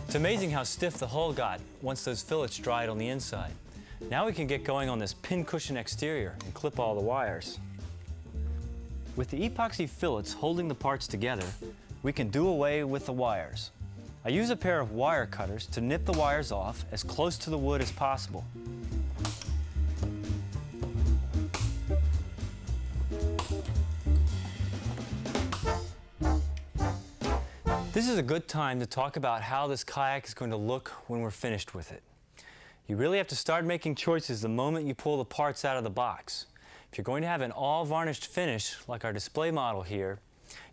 It's amazing how stiff the hull got once those fillets dried on the inside. Now we can get going on this pincushion exterior and clip all the wires. With the epoxy fillets holding the parts together, we can do away with the wires. I use a pair of wire cutters to nip the wires off as close to the wood as possible. This is a good time to talk about how this kayak is going to look when we're finished with it. You really have to start making choices the moment you pull the parts out of the box. If you're going to have an all varnished finish like our display model here,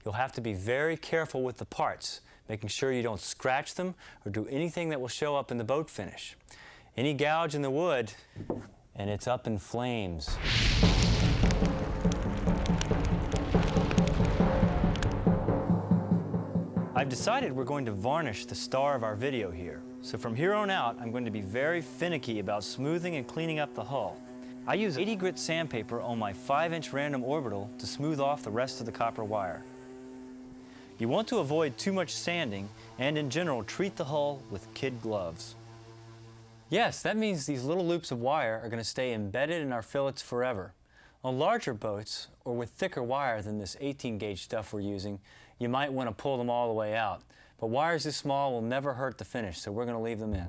you'll have to be very careful with the parts, making sure you don't scratch them or do anything that will show up in the boat finish. Any gouge in the wood and it's up in flames. I've decided we're going to varnish the star of our video here. So from here on out, I'm going to be very finicky about smoothing and cleaning up the hull. I use 80 grit sandpaper on my 5-inch random orbital to smooth off the rest of the copper wire. You want to avoid too much sanding and in general treat the hull with kid gloves. Yes, that means these little loops of wire are going to stay embedded in our fillets forever. On larger boats, or with thicker wire than this 18 gauge stuff we're using, you might want to pull them all the way out. But wires this small will never hurt the finish, so we're going to leave them in.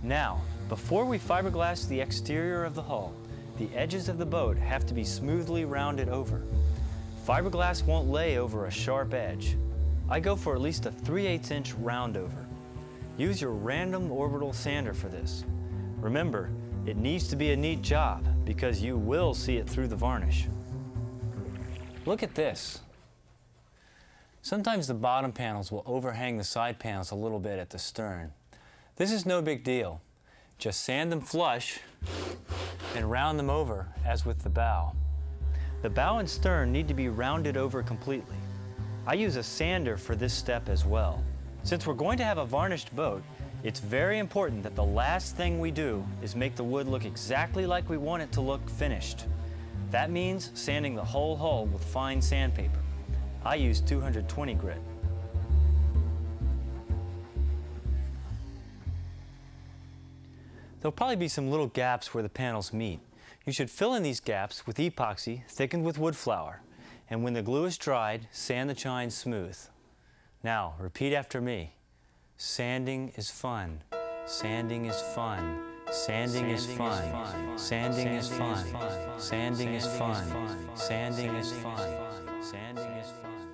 Now, before we fiberglass the exterior of the hull, the edges of the boat have to be smoothly rounded over. Fiberglass won't lay over a sharp edge. I go for at least a 3/8 inch round over. Use your random orbital sander for this. Remember, it needs to be a neat job because you will see it through the varnish. Look at this. Sometimes the bottom panels will overhang the side panels a little bit at the stern. This is no big deal. Just sand them flush and round them over as with the bow. The bow and stern need to be rounded over completely. I use a sander for this step as well. Since we're going to have a varnished boat, it's very important that the last thing we do is make the wood look exactly like we want it to look finished. That means sanding the whole hull with fine sandpaper. I use 220 grit. There'll probably be some little gaps where the panels meet. You should fill in these gaps with epoxy thickened with wood flour, and when the glue is dried, sand the chines smooth. Now, repeat after me. Sanding is fun. Sanding is fun. Sanding is fun. Sanding is fun. Sanding is fun. Sanding is fun. Sanding is fun.